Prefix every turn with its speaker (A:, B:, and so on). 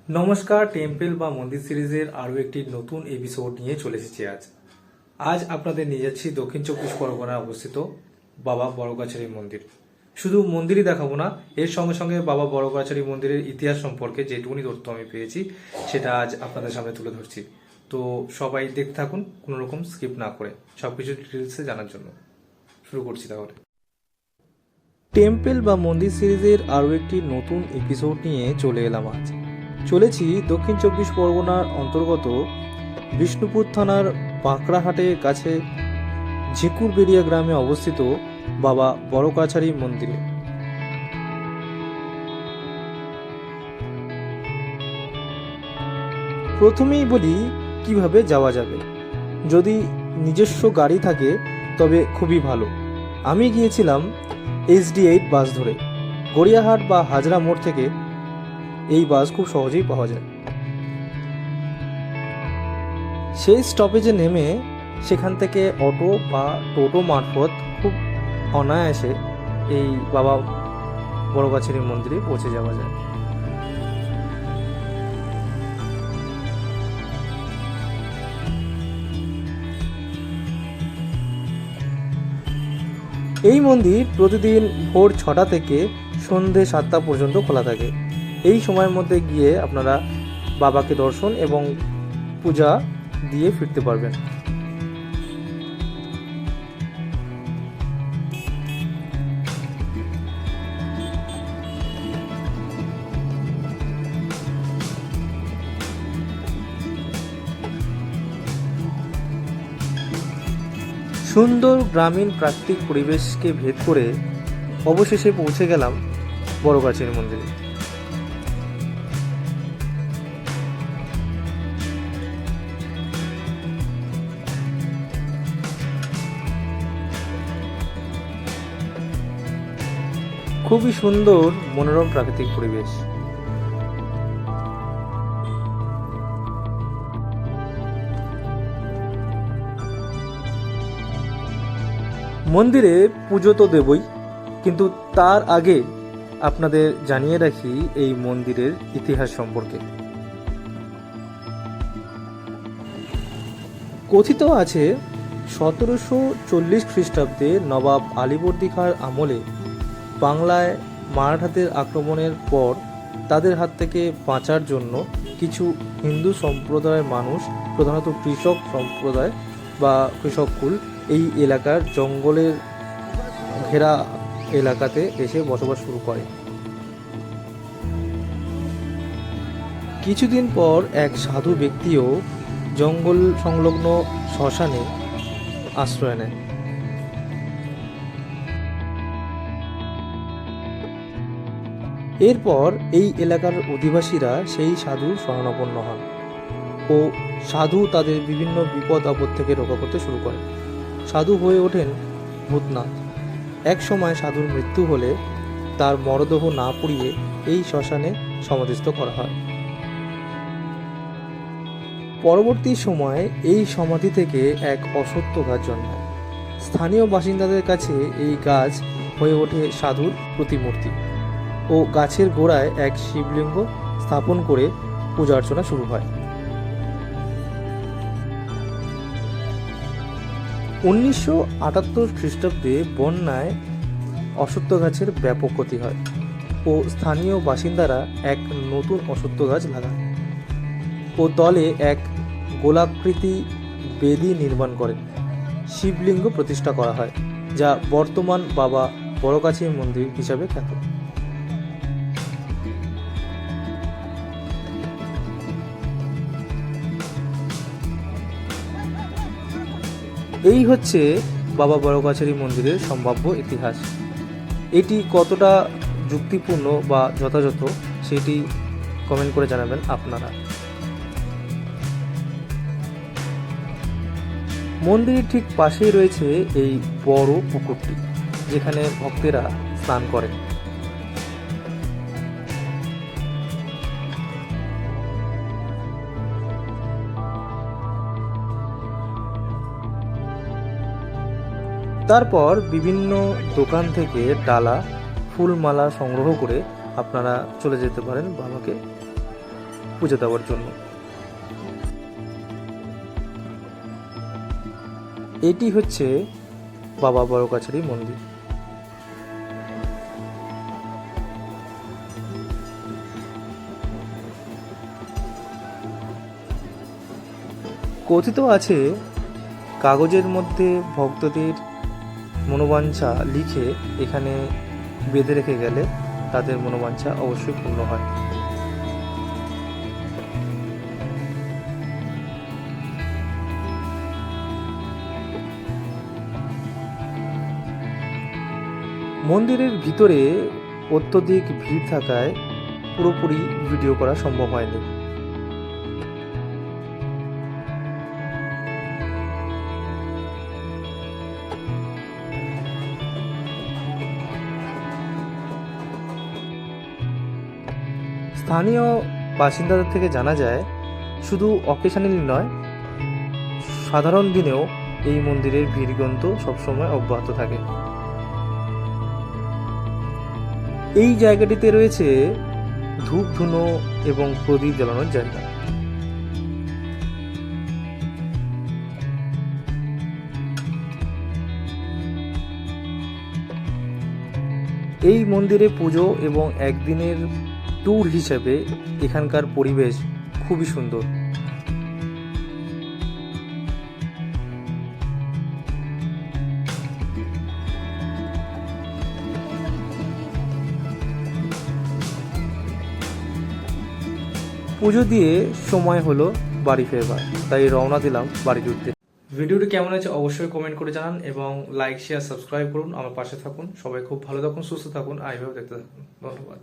A: নমস্কার, টেম্পল বা মন্দির সিরিজের আরও একটি নতুন এপিসোড নিয়ে চলে এসেছি। আজ আপনাদের নিয়ে যাচ্ছি দক্ষিণ চব্বিশ পরগনায় অবস্থিত বাবা বড়গাছারি মন্দির। শুধু মন্দিরই দেখাবো না, এর সঙ্গে সঙ্গে বাবা বড়গাছারি মন্দিরের ইতিহাস সম্পর্কে যেটুকুনি তথ্য আমি পেয়েছি সেটা আজ আপনাদের সামনে তুলে ধরছি। তো সবাই দেখতে থাকুন কোনো রকম স্কিপ না করে, সবকিছু ডিটেলসে জানার জন্য। শুরু করছি তাহলে। টেম্পল বা মন্দির সিরিজের আরও একটি নতুন এপিসোড নিয়ে চলে এলাম আজ। চলেছি দক্ষিণ চব্বিশ পরগনার অন্তর্গত বিষ্ণুপুর থানার বাঁকড়াহাটের কাছে ঝিকুরবেড়িয়া গ্রামে অবস্থিত বাবা বড়গাছারি মন্দিরে। প্রথমেই বলি কিভাবে যাওয়া যাবে। যদি নিজস্ব গাড়ি থাকে তবে খুবই ভালো। আমি গিয়েছিলাম HD8 বাস ধরে। গড়িয়াহাট বা হাজরা মোড় থেকে এই বাস খুব সহজেই পাওয়া যায়। সেই স্টপেজে নেমে সেখান থেকে অটো বা টোটো মারফত খুব অনায়াসে এই বাবা বড়গাছারি মন্দিরে পৌঁছে যাওয়া যায়। এই মন্দির প্রতিদিন ভোর 6টা থেকে সন্ধে 7টা পর্যন্ত খোলা থাকে। এই সময়ের মধ্যে গিয়ে আপনারা বাবাকে দর্শন এবং পূজা দিয়ে ফিরতে পারবেন। সুন্দর গ্রামীণ প্রাকৃতিক পরিবেশকে ভেদ করে অবশেষে পৌঁছে গেলাম বড়গাছারি মন্দিরে। খুবই সুন্দর মনোরম প্রাকৃতিক পরিবেশ। মন্দিরে পুজো তো দেবই, কিন্তু তার আগে আপনাদের জানিয়ে রাখি এই মন্দিরের ইতিহাস সম্পর্কে। কথিত আছে 1740 খ্রিস্টাব্দে নবাব আলীবর্দী খাঁর আমলে বাংলায় মারাঠাদের আক্রমণের পর তাদের হাত থেকে বাঁচার জন্য কিছু হিন্দু সম্প্রদায়ের মানুষ, প্রধানত কৃষক সম্প্রদায় বা কৃষক কুল, এই এলাকার জঙ্গলের ঘেরা এলাকাতে এসে বসবাস শুরু করে। কিছুদিন পর এক সাধু ব্যক্তিও জঙ্গল সংলগ্ন শ্মশানে আশ্রয় নেয়। এরপর এই এলাকার অধিবাসীরা সেই সাধুর শরণাপন্ন হন ও সাধু তাদের বিভিন্ন বিপদ আপদ থেকে রক্ষা করতে শুরু করেন। সাধু হয়ে ওঠেন ভূতনাথ। এক সময় সাধুর মৃত্যু হলে তার মরদেহ না পুড়িয়ে এই শ্মশানে সমাধিস্থ করা হয়। পরবর্তী সময়ে এই সমাধি থেকে এক অশ্বত্থ গাছ জন্মায়। স্থানীয় বাসিন্দাদের কাছে এই গাছ হয়ে ওঠে সাধুর প্রতিমূর্তি ও গাছের গোড়ায় এক শিবলিঙ্গ স্থাপন করে পূজা অর্চনা শুরু হয়। 1978 খ্রিস্টাব্দে বন্যায় অশ্বত্থ গাছের ব্যাপক ক্ষতি হয় ও স্থানীয় বাসিন্দারা এক নতুন অশ্বত্থ গাছ লাগান ও তলে এক গোলাকৃতি বেদি নির্মাণ করেন। শিবলিঙ্গ প্রতিষ্ঠা করা হয়, যা বর্তমান বাবা বড়গাছারি মন্দির হিসাবে খ্যাত। এই হচ্ছে বাবা বড়গাছারি মন্দিরের সম্ভাব্য ইতিহাস। এটি কতটা যুক্তিপূর্ণ বা যথাযথ সেটি কমেন্ট করে জানাবেন আপনারা। মন্দিরের ঠিক পাশেই রয়েছে এই বড় পুকুরটি, যেখানে ভক্তেরা স্নান করেন। তারপর বিভিন্ন দোকান থেকে ডালা, ফুলমালা সংগ্রহ করে আপনারা চলে যেতে পারেন বাবাকে পুজো দেওয়ার জন্য। এটি হচ্ছে বাবা বড়গাছারি মন্দির। কথিত আছে কাগজের মধ্যে ভক্তদের মনোবাঞ্ছা লিখে এখানে বেঁধে রেখে গেলে তাদের মনোবাঞ্ছা অবশ্যই পূর্ণ হয়। মন্দিরের ভিতরে অত্যধিক ভিড় থাকায় পুরোপুরি ভিডিও করা সম্ভব হয়নি। স্থানীয় বাসিন্দাদের থেকে জানা যায় শুধু অকেশনালি নয়, সাধারণ দিনেও এই মন্দিরের ভিড় কিন্তু সবসময় অব্যাহত থাকে। এই জায়গাটিতে রয়েছে ধূপ ধুনো এবং প্রদীপ জ্বালানোর জায়গা। এই মন্দিরে পুজো এবং একদিনের ট্যুর হিসেবে এখানকার পরিবেশ খুবই সুন্দর। পুজো দিয়ে সময় হলো বাড়ি ফেরবার, তাই রওনা দিলাম বাড়ির উদ্দেশ্যে। ভিডিওটি কেমন হয়েছে অবশ্যই কমেন্ট করে জানান এবং লাইক শেয়ার সাবস্ক্রাইব করুন, আমার পাশে থাকুন। সবাই খুব ভালো থাকুন, সুস্থ থাকুন, এইভাবে দেখতে থাকুন। ধন্যবাদ।